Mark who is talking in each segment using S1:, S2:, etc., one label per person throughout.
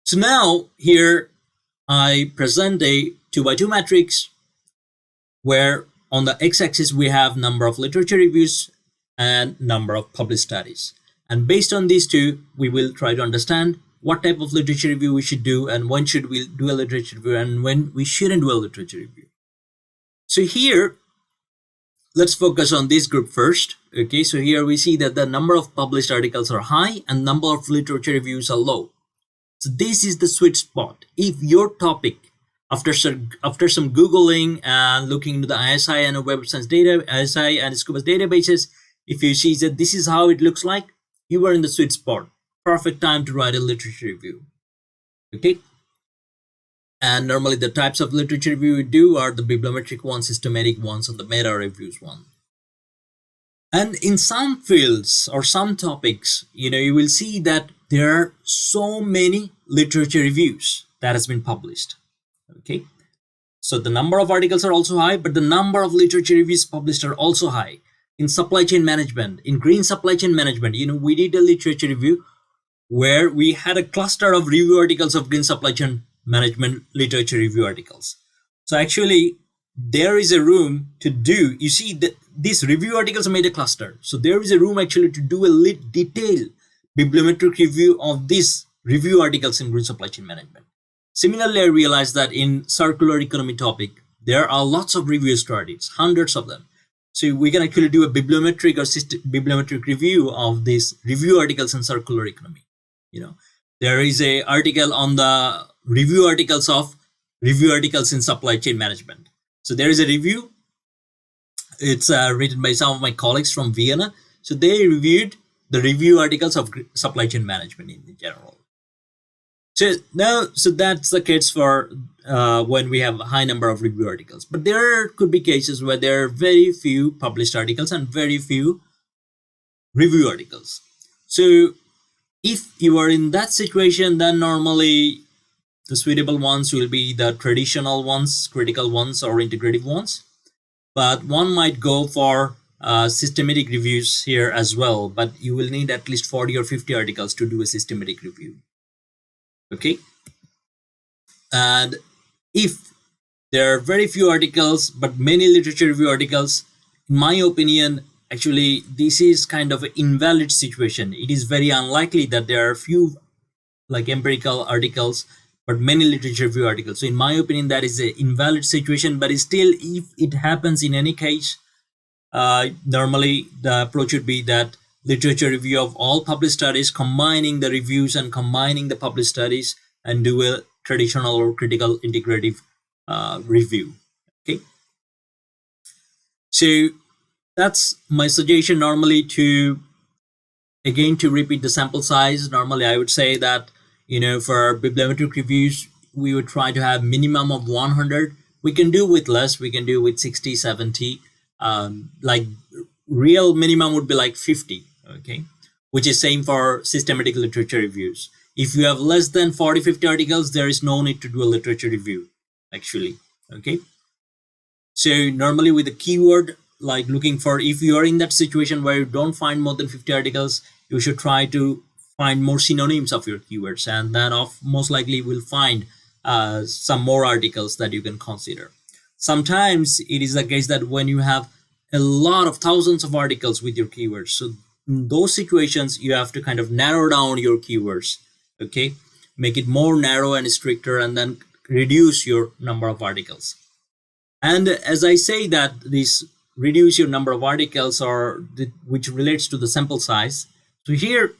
S1: So now here I present a 2x2 matrix where on the x-axis we have number of literature reviews and number of published studies. And based on these two, we will try to understand what type of literature review we should do and when should we do a literature review and when we shouldn't do a literature review. So here, let's focus on this group first. Okay, so here we see that the number of published articles are high and number of literature reviews are low. So this is the sweet spot. If your topic, after some Googling and looking into the ISI and Web of Science data, ISI and Scuba's databases, if you see that this is how it looks like, you are in the sweet spot. Perfect time to write a literature review. Okay. And normally the types of literature review we do are the bibliometric ones, systematic ones, and the meta reviews one. And in some fields or some topics, you will see that there are so many literature reviews that has been published. Okay. So the number of articles are also high, but the number of literature reviews published are also high. In supply chain management, in green supply chain management, we did a literature review where we had a cluster of review articles of green supply chain management literature review articles. So actually, there is a room to do, you see that these review articles made a cluster. So there is a room actually to do a detailed bibliometric review of these review articles in green supply chain management. Similarly, I realized that in circular economy topic, there are lots of review studies, hundreds of them. So we can actually do a bibliometric or bibliometric review of these review articles in circular economy. There is a article on the review articles in supply chain management. So there is a review. It's written by some of my colleagues from Vienna. So they reviewed the review articles of supply chain management in general. So that's the case for when we have a high number of review articles. But there could be cases where there are very few published articles and very few review articles. So if you are in that situation, then normally the suitable ones will be the traditional ones, critical ones, or integrative ones. But one might go for systematic reviews here as well. But you will need at least 40 or 50 articles to do a systematic review. Okay. And if there are very few articles, but many literature review articles, in my opinion, actually, this is kind of an invalid situation. It is very unlikely that there are few like empirical articles, but many literature review articles. So in my opinion, that is an invalid situation, but still, if it happens in any case, normally the approach would be that literature review of all published studies, combining the reviews and combining the published studies, and do a traditional or critical integrative review. Okay. So that's my suggestion. Normally, to repeat the sample size, normally I would say that, for bibliometric reviews, we would try to have minimum of 100. We can do with less, we can do with 60, 70. Like real minimum would be like 50, okay? Which is same for systematic literature reviews. If you have less than 40, 50 articles, there is no need to do a literature review, actually, okay? So normally with the keyword, like looking for, if you are in that situation where you don't find more than 50 articles, you should try to find more synonyms of your keywords, and then most likely will find some more articles that you can consider. Sometimes it is the case that when you have a lot of thousands of articles with your keywords, so in those situations, you have to kind of narrow down your keywords, okay? Make it more narrow and stricter, and then reduce your number of articles. And as I say that this reduce your number of articles, which relates to the sample size. So here,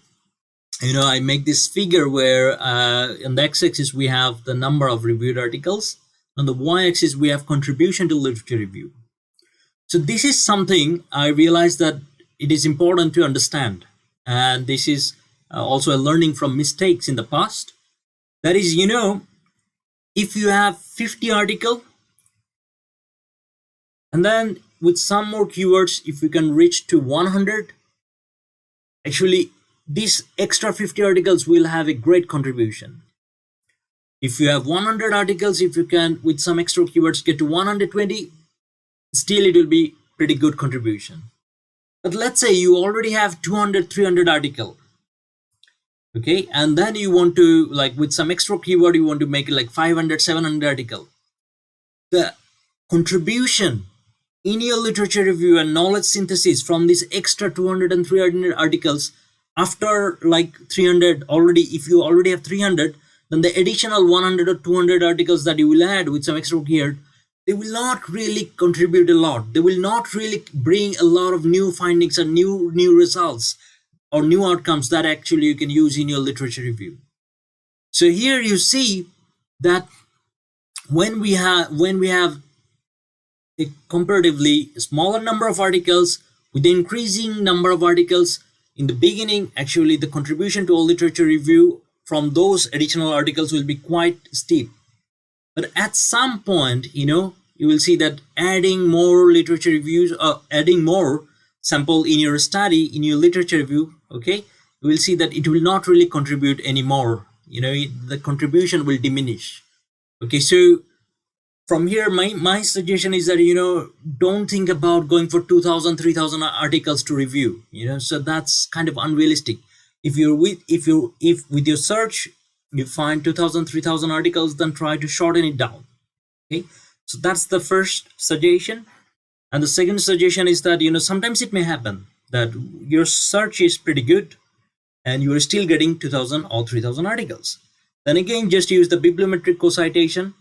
S1: I make this figure where on the x-axis we have the number of reviewed articles. On the y-axis we have contribution to literature review. So this is something I realized that it is important to understand. And this is also a learning from mistakes in the past. That is, if you have 50 articles, and then with some more keywords, if you can reach to 100, actually these extra 50 articles will have a great contribution. If you have 100 articles, if you can with some extra keywords get to 120, still it will be pretty good contribution. But let's say you already have 200, 300 articles. Okay, and then you want to, like, with some extra keyword, you want to make it like 500, 700 article. The contribution in your literature review and knowledge synthesis from these extra 200 and 300 articles, after like 300 already, if you already have 300, then the additional 100 or 200 articles that you will add with some extra keyword, they will not really contribute a lot. They will not really bring a lot of new findings and new results or new outcomes that actually you can use in your literature review. So here you see that when we have a comparatively smaller number of articles with the increasing number of articles in the beginning, actually the contribution to a literature review from those additional articles will be quite steep. But at some point, you will see that adding more literature reviews, adding more sample in your study, in your literature review, okay, you will see that it will not really contribute anymore. The contribution will diminish. Okay, so from here, my suggestion is that, don't think about going for 2,000, 3,000 articles to review. So that's kind of unrealistic. If with your search you find 2,000, 3,000 articles, then try to shorten it down. Okay, so that's the first suggestion. And the second suggestion is that, sometimes it may happen that your search is pretty good and you are still getting 2,000 or 3,000 articles. Then again, just use the bibliometric co-citation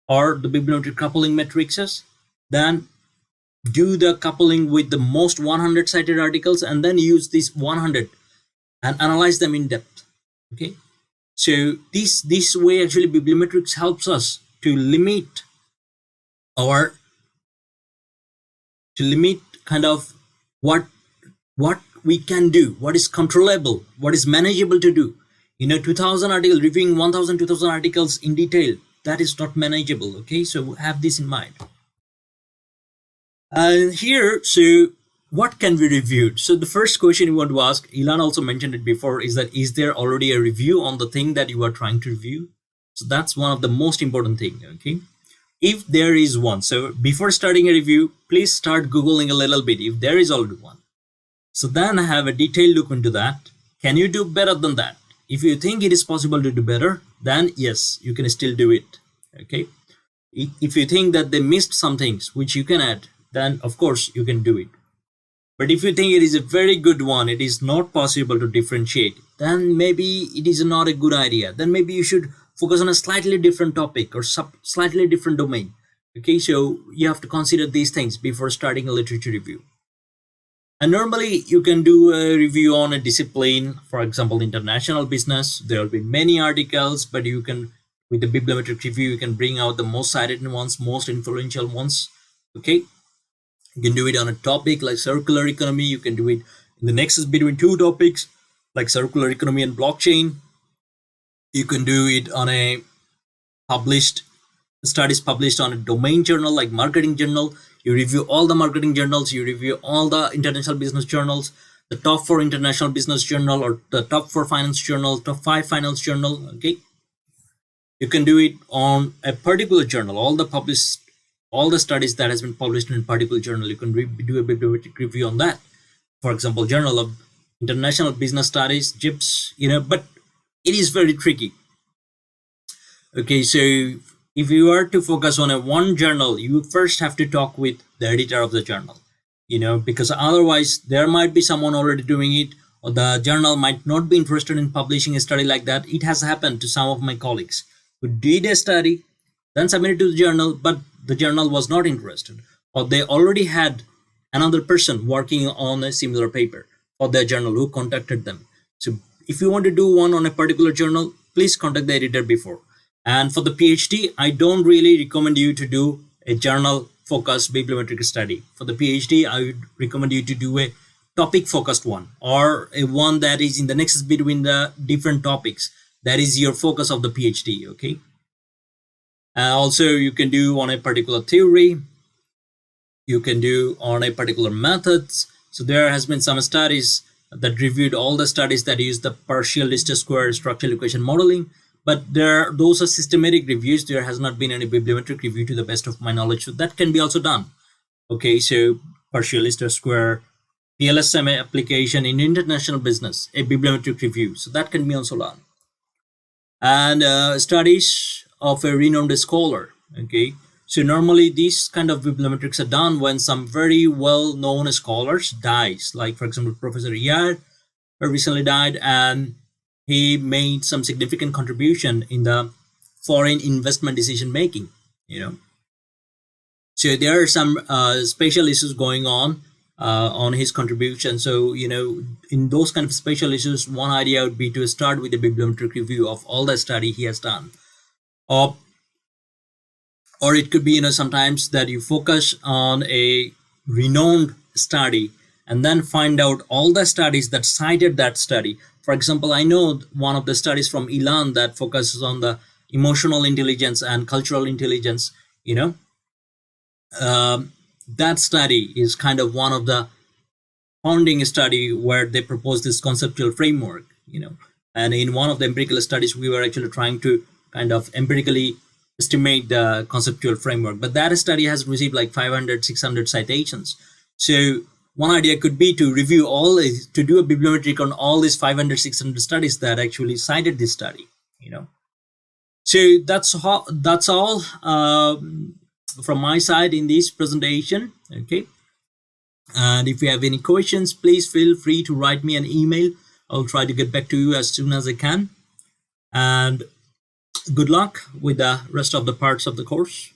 S1: or the bibliometric coupling matrices. Then do the coupling with the most 100 cited articles, and then use these 100 and analyze them in depth. Okay, so this way actually bibliometrics helps us to limit kind of what we can do, what is controllable, what is manageable to do. 2,000 articles, reviewing 1,000, 2,000 articles in detail, that is not manageable. Okay, so have this in mind. And here, so what can be reviewed? So the first question you want to ask, Ilan also mentioned it before, is that is there already a review on the thing that you are trying to review? So that's one of the most important thing. Okay, if there is one, so before starting a review, please start Googling a little bit if there is already one. So then have a detailed look into that. Can you do better than that? If you think it is possible to do better, then yes, you can still do it. Okay, if you think that they missed some things which you can add, then of course you can do it. But if you think it is a very good one, it is not possible to differentiate, then maybe it is not a good idea. Then maybe you should focus on a slightly different topic or slightly different domain. Okay, so you have to consider these things before starting a literature review. And normally you can do a review on a discipline, for example, international business. There will be many articles, but you can, with the bibliometric review, you can bring out the most cited ones, most influential ones. Okay, you can do it on a topic like circular economy. You can do it in the nexus between two topics like circular economy and blockchain. You can do it on a studies published on a domain journal like marketing journal. You review all the marketing journals, you review all the international business journals, the top 4 international business journal, or the top 4 finance journal, top 5 finance journal. Okay, you can do it on a particular journal, all the studies that has been published in a particular journal. You can do a bibliometric review on that. For example, Journal of International Business Studies, JIBS. But it is very tricky. Okay, so if you are to focus on one journal, you first have to talk with the editor of the journal, because otherwise there might be someone already doing it, or the journal might not be interested in publishing a study like that. It has happened to some of my colleagues who did a study, then submitted to the journal, but the journal was not interested, or they already had another person working on a similar paper for their journal who contacted them. So if you want to do one on a particular journal, please contact the editor before. And for the PhD, I don't really recommend you to do a journal-focused bibliometric study. For the PhD, I would recommend you to do a topic-focused one, or a one that is in the nexus between the different topics. That is your focus of the PhD, okay? Also, you can do on a particular theory. You can do on a particular methods. So there has been some studies that reviewed all the studies that use the partial least square structural equation modeling. But those are systematic reviews. There has not been any bibliometric review to the best of my knowledge. So that can be also done. Okay, so partial least square PLSMA application in international business, a bibliometric review. So that can be also done. And studies of a renowned scholar. Okay, so normally these kind of bibliometrics are done when some very well-known scholars dies. Like for example, Professor Yard recently died, and he made some significant contribution in the foreign investment decision making. So there are some special issues going on his contribution. So in those kind of special issues, one idea would be to start with a bibliometric review of all the study he has done, or it could be sometimes that you focus on a renowned study and then find out all the studies that cited that study. For example, I know one of the studies from Ilan that focuses on the emotional intelligence and cultural intelligence. That study is kind of one of the founding study where they propose this conceptual framework. And in one of the empirical studies, we were actually trying to kind of empirically estimate the conceptual framework, but that study has received like 500-600 citations. So one idea could be to review to do a bibliometric on all these 500-600 studies that actually cited this study. So that's all from my side in this presentation. Okay, and if you have any questions, please feel free to write me an email. I'll try to get back to you as soon as I can. And good luck with the rest of the parts of the course.